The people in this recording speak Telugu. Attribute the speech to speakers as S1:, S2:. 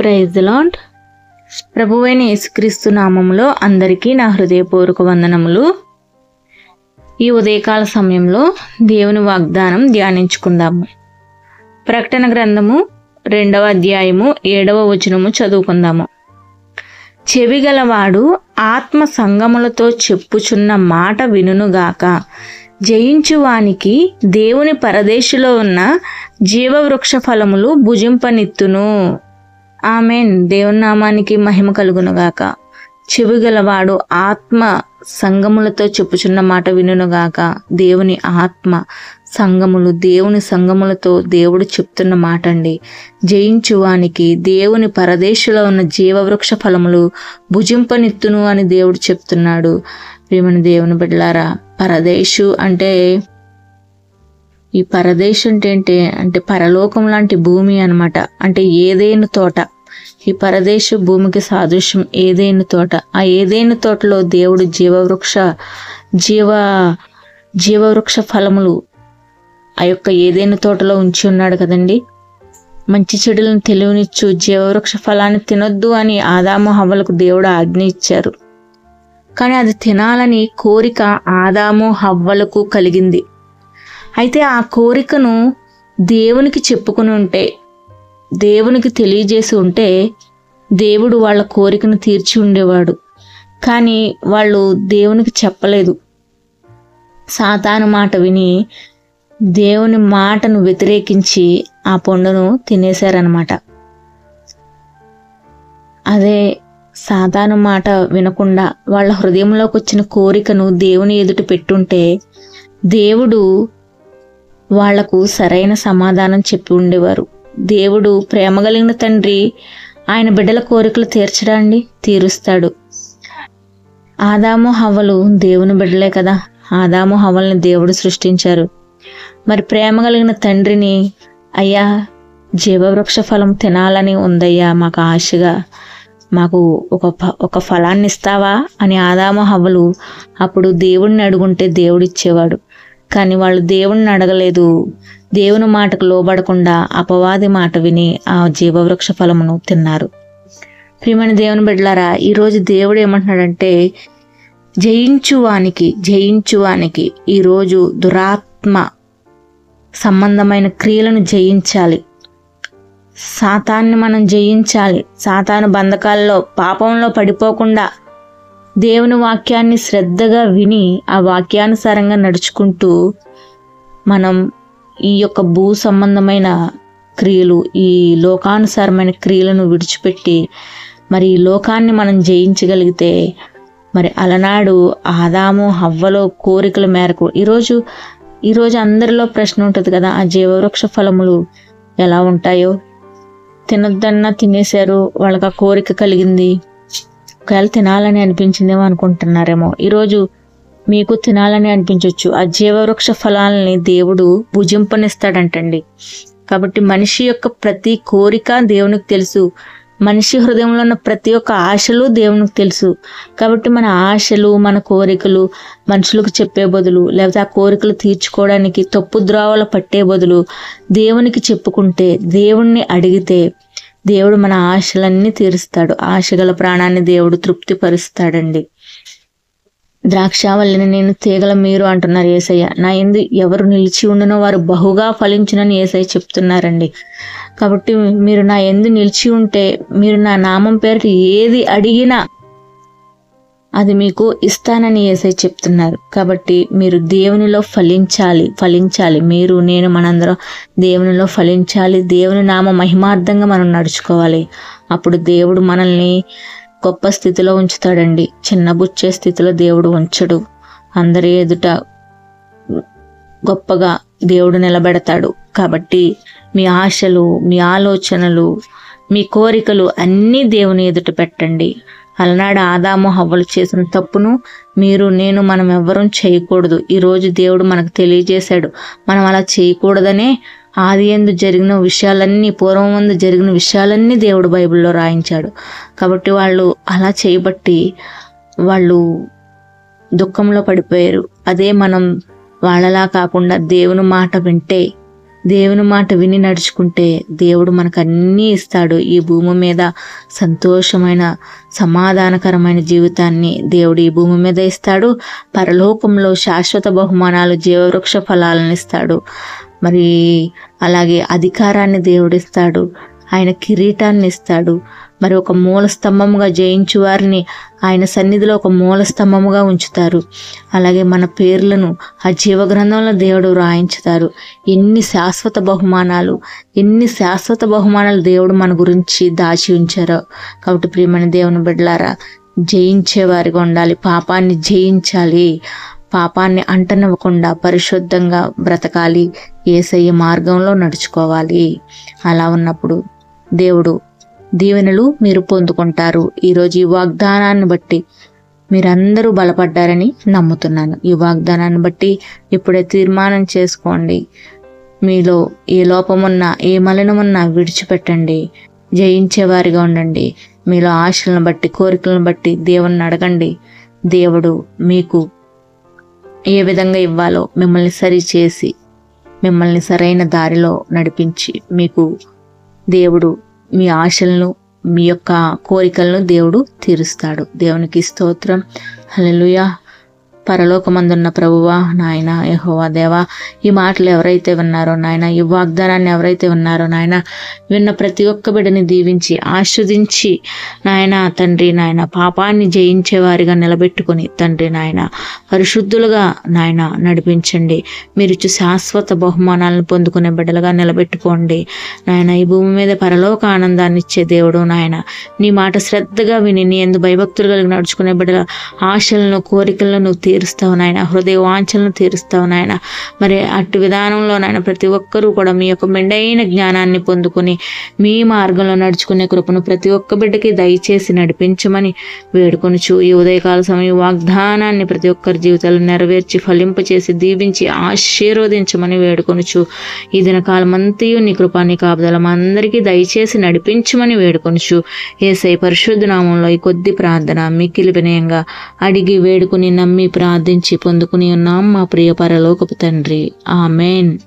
S1: Praise the lord. ప్రభువైన యేసుక్రీస్తు నామములో అందరికీ నా హృదయపూర్వక వందనములు. ఈ ఉదయకాల సమయంలో దేవుని వాగ్దానం ధ్యానించుకుందాము. ప్రకటన గ్రంథము 2వ అధ్యాయము 7వ వచనము చదువుకుందాము. చెవిగలవాడు ఆత్మ సంగములతో చెప్పుచున్న మాట వినుగాక. జయించువానికి దేవుని పరదేశులో ఉన్న జీవవృక్ష ఫలములు భుజింపనిత్తును. ఆమెన్. దేవుని నామానికి మహిమ కలుగునుగాక. చెవిగలవాడు ఆత్మ సంగములతో చెప్పుచున్న మాట వినుగాక. దేవుని ఆత్మ సంగములు, దేవుని సంగములతో దేవుడు చెప్తున్న మాట అండి. జయించువానికి దేవుని పరదేశులో ఉన్న జీవవృక్ష ఫలములు భుజింపనిత్తును అని దేవుడు చెప్తున్నాడు. ప్రియమైన దేవుని బిడ్డలారా, పరదేశు అంటే ఈ పరదేశం అంటే పరలోకం లాంటి భూమి అన్నమాట. అంటే ఏదేను తోట. ఈ పరదేశ భూమికి సాదృశ్యం ఏదేను తోట. ఆ ఏదేను తోటలో దేవుడు జీవవృక్ష ఫలములు ఆ యొక్క ఏదేను తోటలో ఉంచి ఉన్నాడు కదండి. మంచి చెడులను తెలియనిచ్చు జీవవృక్ష ఫలాన్ని తినొద్దు అని ఆదాము హవ్వలకు దేవుడు ఆజ్ఞ ఇచ్చారు. కానీ అది తినాలని కోరిక ఆదాము హవ్వలకు కలిగింది. అయితే ఆ కోరికను దేవునికి చెప్పుకుని ఉంటే, దేవునికి తెలియజేసి ఉంటే దేవుడు వాళ్ళ కోరికను తీర్చి ఉండేవాడు. కానీ వాళ్ళు దేవునికి చెప్పలేదు. సాతాను మాట విని దేవుని మాటను వ్యతిరేకించి ఆ పండును తినేశారనమాట. అదే సాతాను మాట వినకుండా వాళ్ళ హృదయంలోకి వచ్చిన కోరికను దేవుని ఎదుట పెట్టుంటే దేవుడు వాళ్లకు సరైన సమాధానం చెప్పి ఉండేవారు. దేవుడు ప్రేమ కలిగిన తండ్రి, ఆయన బిడ్డల కోరికలు తీర్చడాన్ని తీరుస్తాడు. ఆదాము హవ్వలు దేవుని బిడ్డలే కదా. ఆదాము హవ్వల్ని దేవుడు సృష్టించారు. మరి ప్రేమ కలిగిన తండ్రిని, అయ్యా జీవవృక్ష ఫలం తినాలని ఉందయ్యా, మాకు ఆశగా, మాకు ఒక ఫలాన్ని ఇస్తావా అని ఆదాము హవ్వలు అప్పుడు దేవుడిని అడుగుంటే దేవుడు ఇచ్చేవాడు. కానీ వాళ్ళు దేవుణ్ణి అడగలేదు. దేవుని మాటకు లోబడకుండా అపవాది మాట విని ఆ జీవవృక్ష ఫలమును తిన్నారు. ప్రియమైన దేవుని బిడ్డలారా, ఈరోజు దేవుడు ఏమంటున్నాడంటే జయించువానికి ఈరోజు దురాత్మ సంబంధమైన క్రియలను జయించాలి. సాతాన్ని మనం జయించాలి. సాతాను బంధకాల్లో, పాపంలో పడిపోకుండా దేవుని వాక్యాన్ని శ్రద్ధగా విని ఆ వాక్యానుసారంగా నడుచుకుంటూ మనం ఈ యొక్క భూ సంబంధమైన క్రియలు, ఈ లోకానుసారమైన క్రియలను విడిచిపెట్టి మరి ఈ లోకాన్ని మనం జయించగలిగితే, మరి అలనాడు ఆదాము హవ్వలో కోరికల మేరకు ఈరోజు అందరిలో ప్రశ్న ఉంటుంది కదా, ఆ జీవవృక్ష ఫలములు ఎలా ఉంటాయో. తినొద్దన్నా తినేశారు, వాళ్ళకి ఆ కోరిక కలిగింది. ఒకవేళ తినాలని అనిపించిందేమో అనుకుంటున్నారేమో. ఈరోజు మీకు తినాలని అనిపించవచ్చు. ఆ జీవవృక్ష ఫలాలని దేవుడు భుజింపనిస్తాడంటండి. కాబట్టి మనిషి యొక్క ప్రతి కోరిక దేవునికి తెలుసు. మనిషి హృదయంలో ఉన్న ప్రతి ఒక్క ఆశలు దేవునికి తెలుసు. కాబట్టి మన ఆశలు, మన కోరికలు మనుషులకు చెప్పే బదులు, లేకపోతే ఆ కోరికలు తీర్చుకోవడానికి తప్పు ద్రోవలు పట్టే బదులు దేవునికి చెప్పుకుంటే, దేవుణ్ణి అడిగితే దేవుడు మన ఆశలన్నీ తీరుస్తాడు. ఆశగల ప్రాణాన్ని దేవుడు తృప్తిపరుస్తాడండి. ద్రాక్షావల్లిని నేను, తీగల మీరు అంటున్నారు యేసయ్య. నా యందు ఎవరు నిలిచి ఉండునో వారు బహుగా ఫలించునని యేసయ్య చెప్తున్నారండి. కాబట్టి మీరు నా యందు నిలిచి ఉంటే, మీరు నా నామం పేరిట ఏది అడిగినా అది మీకు ఇస్తానని యేసయ్య చెప్తున్నారు. కాబట్టి మీరు దేవునిలో ఫలించాలి. మీరు, నేను, మనందరం దేవునిలో ఫలించాలి. దేవుని నామ మహిమార్థంగా మనం నడుచుకోవాలి. అప్పుడు దేవుడు మనల్ని గొప్ప స్థితిలో ఉంచుతాడండి. చిన్నబుచ్చే స్థితిలో దేవుడు ఉంచడు. అందరి ఎదుట గొప్పగా దేవుడు నిలబెడతాడు. కాబట్టి మీ ఆశలు, మీ ఆలోచనలు, మీ కోరికలు అన్నీ దేవుని ఎదుట పెట్టండి. అలనాడు ఆదాము హవ్వలు చేసిన తప్పును మీరు, నేను, మనం ఎవ్వరూ చేయకూడదు. ఈరోజు దేవుడు మనకు తెలియజేశాడు. మనం అలా చేయకూడదనే ఆదియందు జరిగిన విషయాలన్నీ, పూర్వమందు జరిగిన విషయాలన్నీ దేవుడు బైబిల్లో రాయించాడు. కాబట్టి వాళ్ళు అలా చేయబట్టి వాళ్ళు దుఃఖంలో పడిపోయారు. అదే మనం వాళ్ళలా కాకుండా దేవుని మాట వింటే దేవుని మాట విని నడుచుకుంటే దేవుడు మనకు అన్నీ ఇస్తాడు. ఈ భూమి మీద సంతోషమైన సమాధానకరమైన జీవితాన్ని దేవుడు ఈ భూమి మీద ఇస్తాడు. పరలోకంలో శాశ్వత బహుమానాలు, జీవవృక్ష ఫలాలను ఇస్తాడు. మరి అలాగే అధికారాన్ని దేవుడిస్తాడు, ఆయన కిరీటాన్ని ఇస్తాడు. మరి ఒక మూల స్తంభముగా జయించు వారిని ఆయన సన్నిధిలో ఒక మూల స్తంభముగా ఉంచుతారు. అలాగే మన పేర్లను ఆ జీవగ్రంథంలో దేవుడు రాయించుతారు. ఎన్ని శాశ్వత బహుమానాలు దేవుడు మన గురించి దాచి ఉంచారో. కాబట్టి ప్రియమైన దేవుని బిడ్డలారా, జయించేవారిగా ఉండాలి. పాపాన్ని జయించాలి. పాపాన్ని అంటనివ్వకుండా పరిశుద్ధంగా బ్రతకాలి. యేసయ్య మార్గంలో నడుచుకోవాలి. అలా ఉన్నప్పుడు దేవుడు దీవెనలు మీరు పొందుకుంటారు. ఈరోజు ఈ వాగ్దానాన్ని బట్టి మీరందరూ బలపడ్డారని నమ్ముతున్నాను. ఈ వాగ్దానాన్ని బట్టి ఇప్పుడే తీర్మానం చేసుకోండి. మీలో ఏ లోపమున్నా, ఏ మలినమున్నా విడిచిపెట్టండి. జయించేవారిగా ఉండండి. మీలో ఆశలను బట్టి, కోరికలను బట్టి దేవుణ్ణి అడగండి. దేవుడు మీకు ఏ విధంగా ఇవ్వాలో మిమ్మల్ని సరిచేసి, మిమ్మల్ని సరైన దారిలో నడిపించి, మీకు దేవుడు మీ ఆశలను, మీ యొక్క కోరికలను దేవుడు తీరుస్తాడు. దేవునికి స్తోత్రం. హల్లెలూయా. పరలోకమందున్న ప్రభువా, నాయన యెహోవా దేవా, ఈ మాటలు ఎవరైతే విన్నారో నాయన, ఈ వాగ్దానాన్ని ఎవరైతే విన్నారో నాయన, విన్న ప్రతి ఒక్క బిడ్డని దీవించి ఆస్వాదించి నాయన తండ్రి, నాయన పాపాన్ని జయించేవారిగా నిలబెట్టుకుని తండ్రి నాయన పరిశుద్ధులుగా నాయన నడిపించండి. మీరిచ్చు శాశ్వత బహుమానాలను పొందుకునే బిడ్డలుగా నిలబెట్టుకోండి నాయన. ఈ భూమి మీద పరలోక ఆనందాన్ని ఇచ్చే దేవుడు నాయన, నీ మాట శ్రద్ధగా విని నీ యందు భయభక్తులు కలిగి నడుచుకునే బిడ్డల ఆశలను, కోరికలను తీరుస్తావు నాయన. హృదయ వాంఛలను తీరుస్తావు నాయన. మరి అటు విధానంలో నాయన ప్రతి ఒక్కరూ కూడా మీ యొక్క మెండైన జ్ఞానాన్ని పొందుకుని మీ మార్గంలో నడుచుకునే కృపను ప్రతి ఒక్క బిడ్డకి దయచేసి నడిపించమని వేడుకొనుచు, ఈ ఉదయకాల సమయం వాగ్దానాన్ని ప్రతి ఒక్కరి జీవితాలను నెరవేర్చి ఫలింపచేసి దీవించి ఆశీర్వదించమని వేడుకొనుచు, ఈ దినకాలం అంతయు నీ కృపా, నీ కాపుదలం అందరికీ దయచేసి నడిపించమని వేడుకొనుచు, యేసయ్య పరిశుద్ధ నామంలో ఈ కొద్ది ప్రార్థన మిక్కిలి వినయంగా అడిగి వేడుకుని నమ్మి ప్రార్థించి పొందుకుని ఉన్నాం మా ప్రియ పరలోకపు తండ్రి. ఆమేన్.